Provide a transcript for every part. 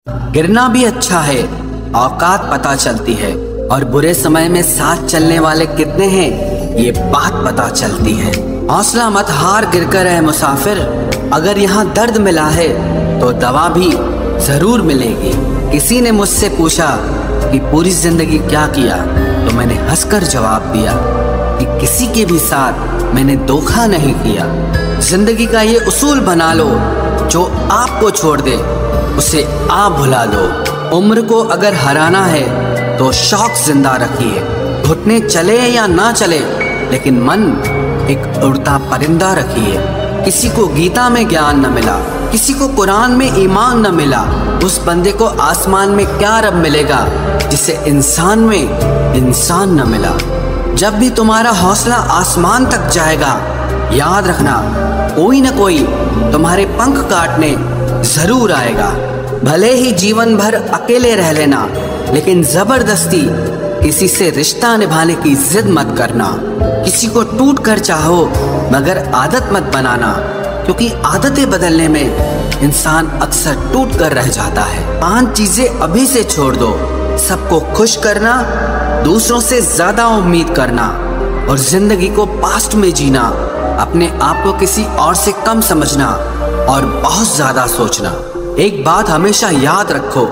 गिरना भी अच्छा है, औकात पता चलती है, और बुरे समय में साथ चलने वाले कितने हैं ये बात पता चलती है। हौसला मत हार, गिरकर है मुसाफिर, अगर यहाँ दर्द मिला है तो दवा भी जरूर मिलेगी। किसी ने मुझसे पूछा कि पूरी जिंदगी क्या किया, तो मैंने हंसकर जवाब दिया कि किसी के भी साथ मैंने धोखा नहीं किया। जिंदगी का ये उसूल बना लो, जो आपको छोड़ दे उसे आप भुला दो। उम्र को अगर हराना है तो शौक जिंदा रखिए। घुटने चले या ना चले, लेकिन मन एक उड़ता परिंदा रखिए। किसी को गीता में ज्ञान न मिला, किसी को कुरान में ईमान न मिला, उस बंदे को आसमान में क्या रब मिलेगा जिसे इंसान में इंसान न मिला। जब भी तुम्हारा हौसला आसमान तक जाएगा, याद रखना कोई न कोई तुम्हारे पंख काटने जरूर आएगा। भले ही जीवन भर अकेले रह लेना, लेकिन जबरदस्ती किसी से रिश्ता निभाने की जिद मत करना। किसी को टूट कर चाहो, मगर आदत मत बनाना, क्योंकि आदतें बदलने में इंसान अक्सर टूट कर रह जाता है। 5 चीजें अभी से छोड़ दो। सबको खुश करना, दूसरों से ज्यादा उम्मीद करना, और जिंदगी को पास्ट में जीना। अपने आप को किसी और से कम समझना और बहुत ज्यादा सोचना। एक बात हमेशा याद रखो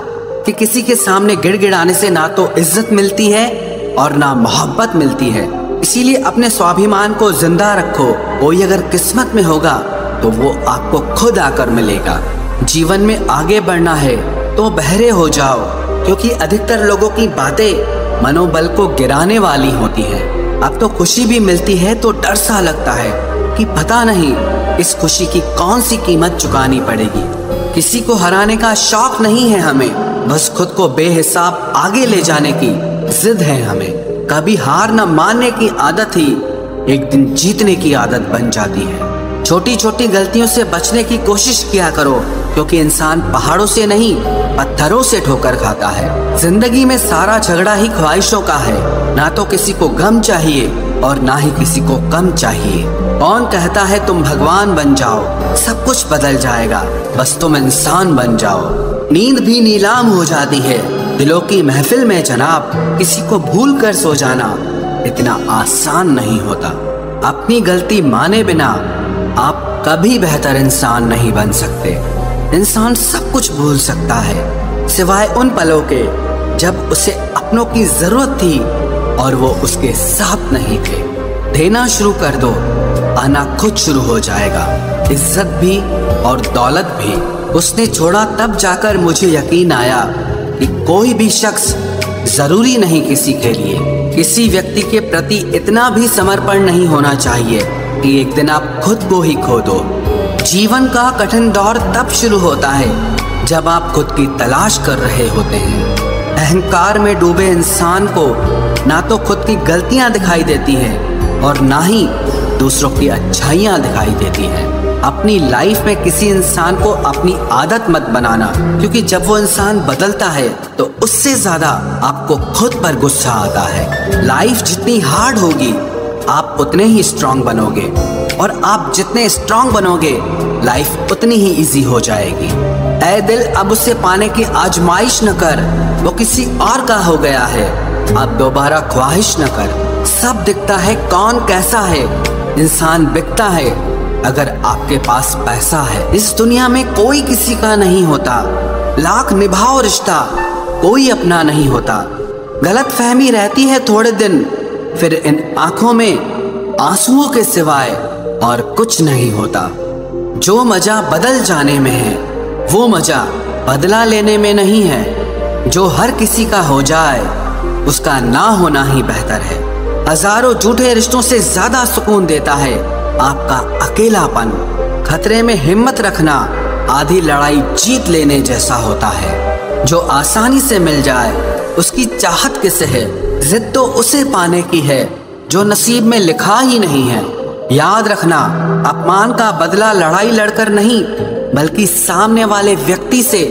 कि किसी के सामने गिड़गिड़ाने से ना तो इज्जत मिलती है और ना मोहब्बत मिलती है। इसीलिए अपने स्वाभिमान को जिंदा रखो। कोई अगर किस्मत में होगा तो वो आपको खुद आकर मिलेगा। जीवन में आगे बढ़ना है तो बहरे हो जाओ, क्योंकि अधिकतर लोगों की बातें मनोबल को गिराने वाली होती है। अब तो खुशी भी मिलती है तो डर सा लगता है कि पता नहीं इस खुशी की कौन सी कीमत चुकानी पड़ेगी। किसी को हराने का शौक नहीं है हमें, बस खुद को बेहिसाब आगे ले जाने की जिद है हमें। कभी हार न मानने की आदत ही एक दिन जीतने की आदत बन जाती है। छोटी छोटी गलतियों से बचने की कोशिश किया करो, क्योंकि इंसान पहाड़ों से नहीं पत्थरों से ठोकर खाता है। जिंदगी में सारा झगड़ा ही ख्वाहिशों का है। ना तो किसी को गम चाहिए और ना ही किसी को कम चाहिए। कौन कहता है तुम भगवान बन जाओ, सब कुछ बदल जाएगा, बस तुम इंसान बन जाओ। नींद भी नीलाम हो जाती है दिलों की महफिल में जनाब। किसी को भूल कर सो जाना इतना आसान नहीं होता। अपनी गलती माने बिना आप कभी बेहतर इंसान नहीं बन सकते। इंसान सब कुछ भूल सकता है, सिवाय उन पलों के जब उसे अपनों की जरूरत थी और वो उसके साथ नहीं थे। देना शुरू कर दो, आना खुद शुरू हो जाएगा। इज्जत भी और दौलत भी उसने छोड़ा, तब जाकर मुझे यकीन आया कि कोई भी शख्स जरूरी नहीं किसी के लिए। किसी व्यक्ति के प्रति इतना भी समर्पण नहीं होना चाहिए कि एक दिन आप खुद को ही खो दो। जीवन का कठिन दौर तब शुरू होता है जब आप खुद की तलाश कर रहे होते हैं। अहंकार में डूबे इंसान को ना तो खुद की गलतियां दिखाई देती हैं और ना ही दूसरों की अच्छाइयां दिखाई देती हैं। अपनी लाइफ में किसी इंसान को अपनी आदत मत बनाना, क्योंकि जब वो इंसान बदलता है तो उससे ज्यादा आपको खुद पर गुस्सा आता है। लाइफ जितनी हार्ड होगी आप उतने ही स्ट्रांग बनोगे, और आप जितने स्ट्रांग बनोगे लाइफ उतनी ही इजी हो जाएगी। ऐ दिल अब उसे पाने की आजमाइश न कर, वो किसी और का हो गया है, अब दोबारा ख्वाहिश न कर। सब दिखता है कौन कैसा है, इंसान बिकता है अगर आपके पास पैसा है। इस दुनिया में कोई किसी का नहीं होता, लाख निभाओ रिश्ता कोई अपना नहीं होता। गलत फहमी रहती है थोड़े दिन, फिर इन आंखों में आंसुओं के सिवाय और कुछ नहीं होता। जो मजा बदल जाने में है वो मजा बदला लेने में नहीं है। जो हर किसी का हो जाए उसका ना होना ही बेहतर है। हजारों झूठे रिश्तों से ज्यादा सुकून देता है आपका अकेलापन। खतरे में हिम्मत रखना आधी लड़ाई जीत लेने जैसा होता है। जो आसानी से मिल जाए उसकी चाहत किसे है, जिद तो उसे पाने की है जो नसीब में लिखा ही नहीं है। याद रखना, अपमान का बदला लड़ाई लड़कर नहीं, बल्कि सामने वाले व्यक्ति से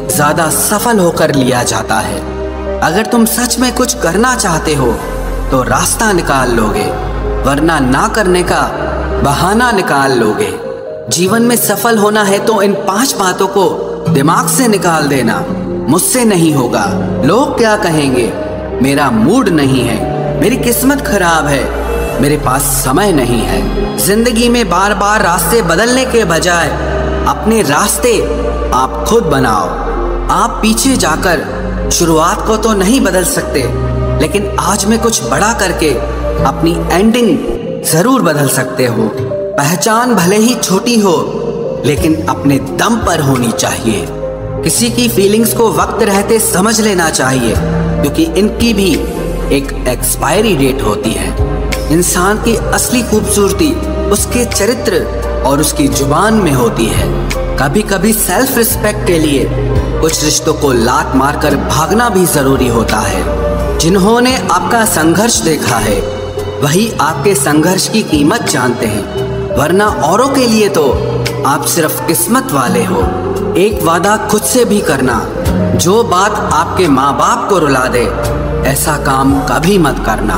ज्यादा सफल होकर लिया जाता है। अगर तुम सच में कुछ करना चाहते हो तो रास्ता निकाल लोगे, वरना ना करने का बहाना निकाल लोगे। जीवन में सफल होना है तो इन 5 बातों को दिमाग से निकाल देना। मुझसे नहीं होगा, लोग क्या कहेंगे, मेरा मूड नहीं है, मेरी किस्मत खराब है, मेरे पास समय नहीं है। जिंदगी में बार बार रास्ते बदलने के बजाय अपने रास्ते आप खुद बनाओ। आप पीछे जाकर शुरुआत को तो नहीं बदल सकते, लेकिन आज में कुछ बड़ा करके अपनी एंडिंग जरूर बदल सकते हो। पहचान भले ही छोटी हो, लेकिन अपने दम पर होनी चाहिए। किसी की फीलिंग्स को वक्त रहते समझ लेना चाहिए, क्योंकि इनकी भी एक एक्सपायरी डेट होती है। इंसान की असली खूबसूरती उसके चरित्र और उसकी जुबान में होती है। कभी कभी सेल्फ रिस्पेक्ट के लिए कुछ रिश्तों को लात मारकर भागना भी जरूरी होता है। जिन्होंने आपका संघर्ष देखा है वही आपके संघर्ष की कीमत जानते हैं, वरना औरों के लिए तो आप सिर्फ किस्मत वाले हो। एक वादा खुद से भी करना, जो बात आपके माँ बाप को रुला दे, ऐसा काम कभी मत करना।